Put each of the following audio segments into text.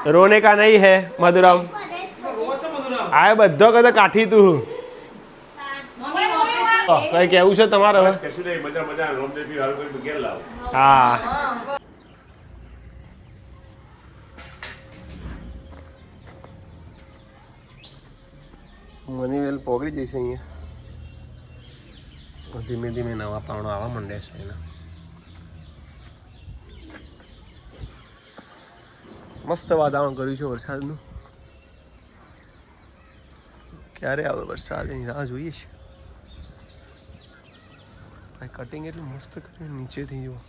रोने का नहीं है मधुराम आए બધો કદા કાઠી તું કઈ કેવું છે તમારે હવે હા મનીવેલ પોગરી જઈશે અહીંયા ધીમે ધીમે નવા પાવડો આવવા માંડે છે એના મસ્ત વાતાવરણ કર્યું છે વરસાદનું ક્યારે આવે વરસાદ એની રાહ જોઈએ છે કટિંગ એટલું મસ્ત કર્યું નીચેથી જુઓ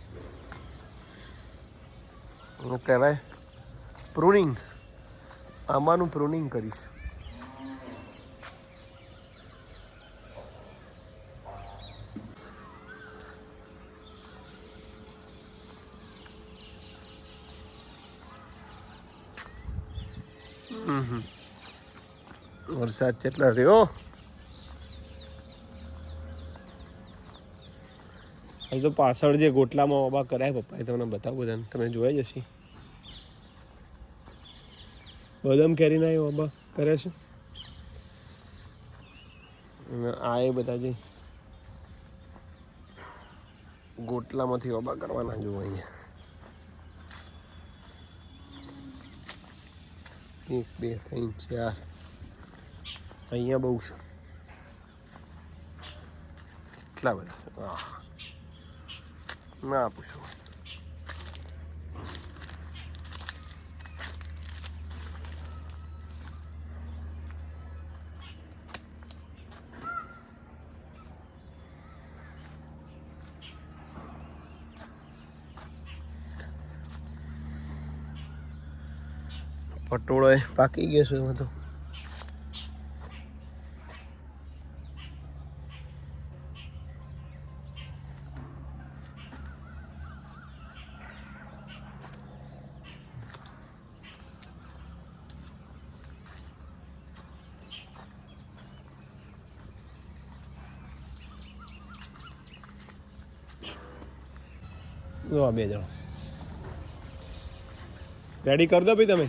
કહેવાય પ્રૂનિંગ આંબાનું પ્રૂનિંગ કરીશ વરસાદ કેટલો રહ્યો એ તો પાછળ જે ગોટલામાં ઓબા કરાય પપ્પાએ તમને બતાવું બધાને તમે જોઈ જશી બદામ કેરીના એ ઓબા કરે છે આ એ બધા જે ગોટલામાંથી ઓબા કરવાના જુઓ અહીંયા 1 2 3 4 અહીંયા બહુ છે કેટલા બધા ના પૂછો પટોળો પાકી ગયો છે એમાં તો બે જાઓ રેડી કરી દો ભાઈ તમે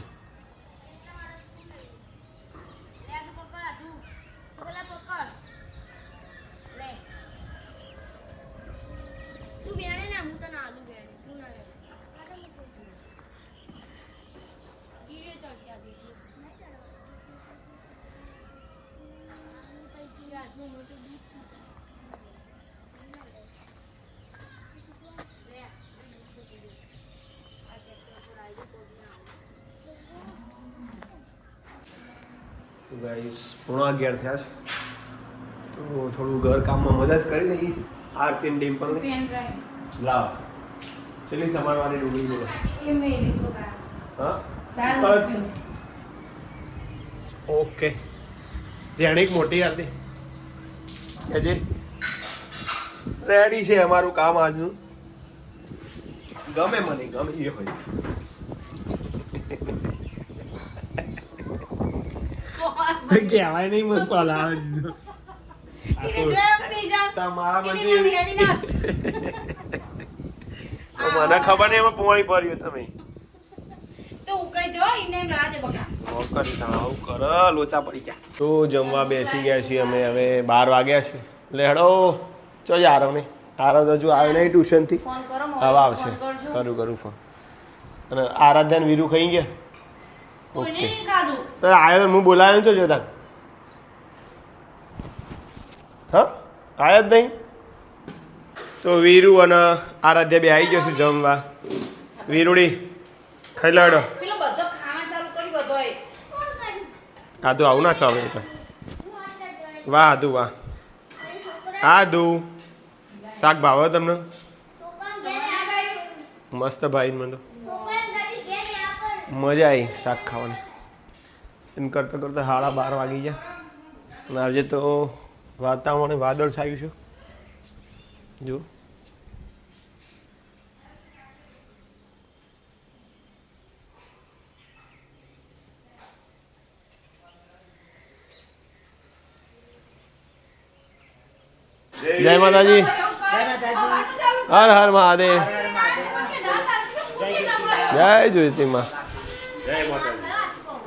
ગાઈસ 11:30 થયા છે તો થોડું ઘર કામમાં મદદ કરી દઈએ આરતી ડિમ્પલ ને લાવ ચલી સમારવાની ડુંગળી બોલો હા ઓકે ધ્યાનિક મોટી આરતી હજી રેડી છે અમારું કામ આજનું ગમે મને ગમે એ હોય કહેવાય નહીં મને પલા તમારા મને ખબર નહીં એમાં પોણી ભર્યું તમે લોચા પડી ગયા તો જમવા બેસી ગયા છીએ અમે હવે 12 વાગ્યા છે એટલે હેડો ચો આરવ ને આરવ હજુ આવ્યો નહીં ટ્યુશનથી હવે આવશે કરું ફોન અને આરાધ્યાને વીરુ ખાઈ ગયા ઓકે તો આવ્યો હું બોલાવ્યો છો જોતા હા આવ્યો જ નહીં તો વીરુ અને આરાધ્યા બે આવી ગયો છે જમવા વીરુડી ખાઈ લાડો આદુ આવું ના ચાલે વાહ આદુ વાહ આદુ શાક ભાવે તમને મસ્ત ભાઈ મને મજા આવી શાક ખાવાની એમ કરતાં કરતાં 12:30 વાગી ગયા અને આજે તો વાતાવરણ વાદળ છાયું છે જો જય માતાજી હર હર મહાદેવ જય જ્યોતિમાં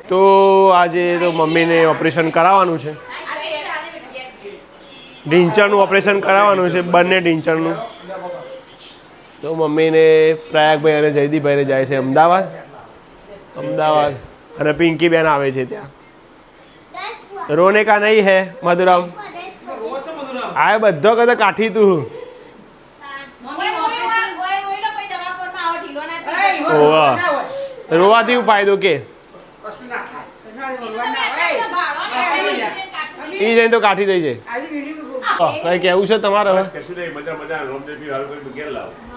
તો આજે તો મમ્મીને ઓપરેશન કરાવવાનું છે, ઢીંચણનું ઓપરેશન કરાવવાનું છે, બંને ઢીંચણનું. તો મમ્મીને પ્રયાગભાઈ અને જયદીપભાઈને જાય છે અમદાવાદ અને પિંકી બેન આવે છે ત્યાં. રોને કા નહીં હે મધુરામ આ બધો કદા કાઠી તું રોવાથી ફાયદો કે ઈ જઈને તો કાઠી થઈ જાય. કઈ કેવું છે તમારે હવે?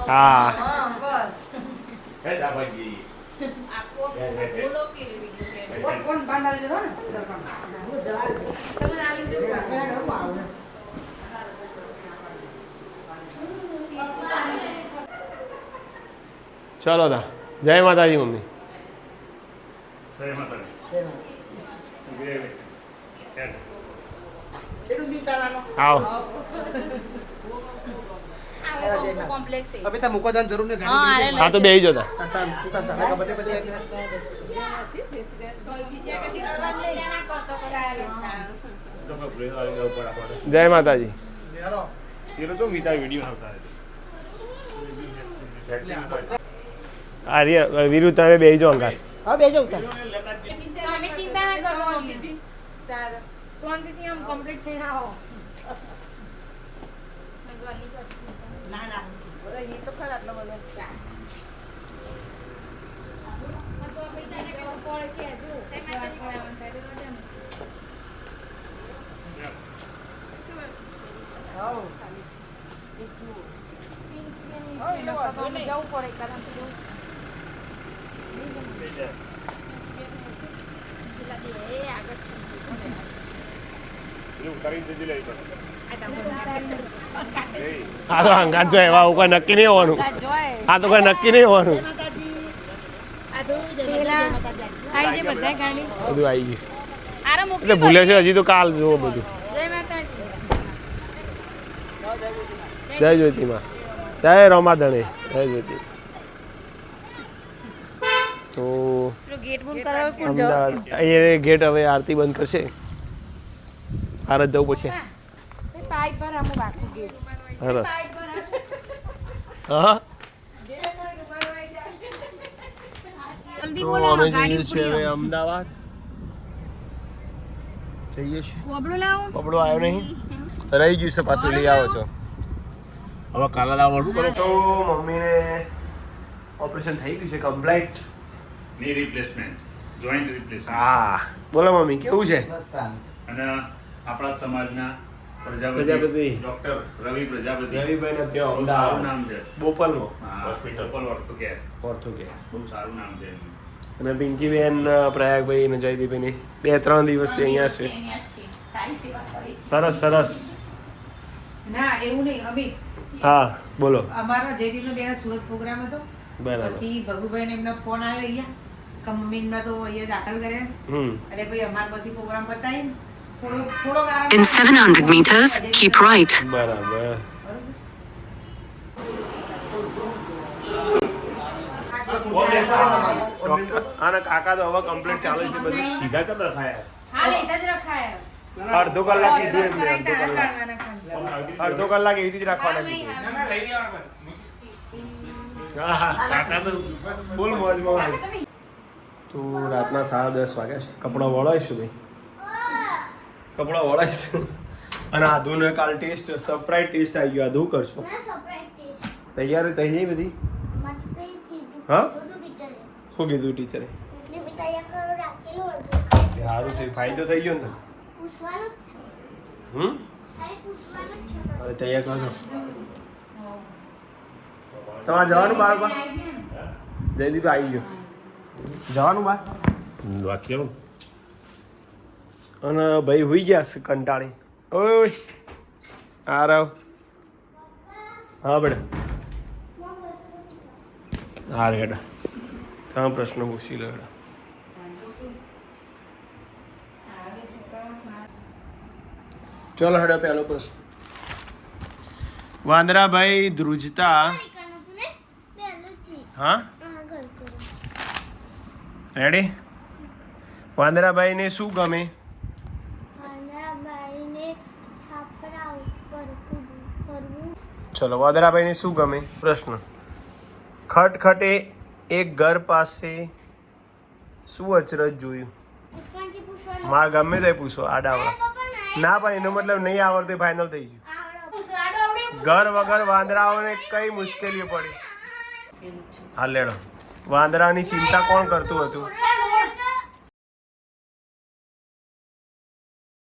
હા ચલો તા જય માતાજી મમ્મી. આવો હા તો બેસી જતા. જય માતાજી. આર્ય વીરુ તમે બેસી જાઓ અંગાર. હા બે જાવ તમે ચિંતા ના કરો મમ્મી, શાંતિથી આમ કમ્પ્લીટ થઈને આવો. ના ના એ તો ખરા આટલો બધો તો બીજાને કેવું પડે કે જો જય માતાજી કહેવાનું થાય તો મજા આવો જવું પડે કારણ કે હા તો અંગાત જો એવા કોઈ નક્કી નહીં હોવાનું. હા તો કોઈ નક્કી નહીં હોવાનું. બધું આવી ગયું એટલે ભૂલે છે હજી તો કાલ જુઓ બધું. જય માતાજી. જય જ્યોતિમાં જય રમાધણે જય જ્યોતિ. તો ગેટ બંધ કરાવો કોણ અમદાવાદ એ ગેટ હવે આરતી બંધ કરશે. ભારત જવું પડશે. પાઇપ પર આમ બાકી ગેટ સરસ. હા જલ્દી તો બોલો અમે ગાડી જઈએ છીએ હવે અમદાવાદ. જઈએ છીએ. કોબળો લાવો. કપડો આવ્યો નહીં રહી ગયું છે પાછું લઈ આવો છો. હવે કાલે લાવવાનું કરો. તો મમ્મીને ઓપરેશન થઈ ગયું છે કમ્પ્લીટ. ની રિપ્લેસમેન્ટ, જોઈન્ટ રિપ્લેસમેન્ટ. હા બોલો મમ્મી કેવું છે? અને આપણા સમાજના પ્રજાપતિ. ડોક્ટર રવિ પ્રજાપતિ. રવિભાઈ ને ત્યાં બહુ સારું અમદાવાદ નામ છે. બોપલમાં હોસ્પિટલ ઓર્થોકેર. ઓર્થોકેર. બહુ સારું નામ છે એમનું. અને પિંકીબેન પ્રયાગભાઈ અને જયદીપભાઈ 2-3 દિવસથી અહીંયા છે. સરસ સરસ. ના એવું નહીં અમિત હા બોલો. અમારા જયદીપનો બેના સુરત પ્રોગ્રામ હતો બરાબર. પછી ભગુભાઈને એમનો ફોન આવ્યો અહીંયા કે મમ્મી એમના તો અહીંયા દાખલ કર્યા એટલે ભાઈ અમારે પછી પ્રોગ્રામ પતાવીને થોડો આરામ. In 700 meters, keep right. બરાબર. આના કાકા તો હવે કમ્પ્લીટ ચાલે છે બધું. સીધા ચાલ રખાયા. હા લેતા જ રખાયા. અડધો કલાક કીધું એમને. અડધો કલાક એવી રીતે જ રાખવાના કીધું. હા હા કાકા તો ફૂલ મોજમાં. તો રાતના 10:30 વાગ્યા છે. કપડાં વળાઈશું ભાઈ, કપડાં વળાઈશું. અને આધુને કાલ ટેસ્ટ સરપ્રાઈઝ ટેસ્ટ આવી ગયો. આધુ કરશું. તૈયારી થઈ ગઈ બધી? હા શું કીધું ટીચરે? સારું થયું, ફાયદો થઈ ગયો ને. હવે તૈયાર કરજો. તમારે જવાનું બાર? જયદીપ આવી ગયો. જવાનું બાર? વાક્ય અને ભાઈ હોઈ ગયા છે કંટાળી. ઓય આ રાવ. હા બેટા હા બેટા તમે પ્રશ્ન પૂછી લો બેટા. ચલો હેડો પહેલો પ્રશ્ન. વાંદરાભાઈ ધ્રુજતા. હા રેડી? વાંદરાભાઈને શું ગમે? ચલો વાંદરાભાઈને શું ગમે? પ્રશ્ન. ખટખટે એક ઘર પાસે શું અચરજ જોયું? મારે ગમે તે પૂછો આડાવડા. ના પણ એનો મતલબ નહીં આવડતું ફાઇનલ થઈ ગયું. ઘર વગર વાંદરાઓને કઈ મુશ્કેલીઓ પડી? હા લેડો. વાંદરાની ચિંતા કોણ કરતું હતું?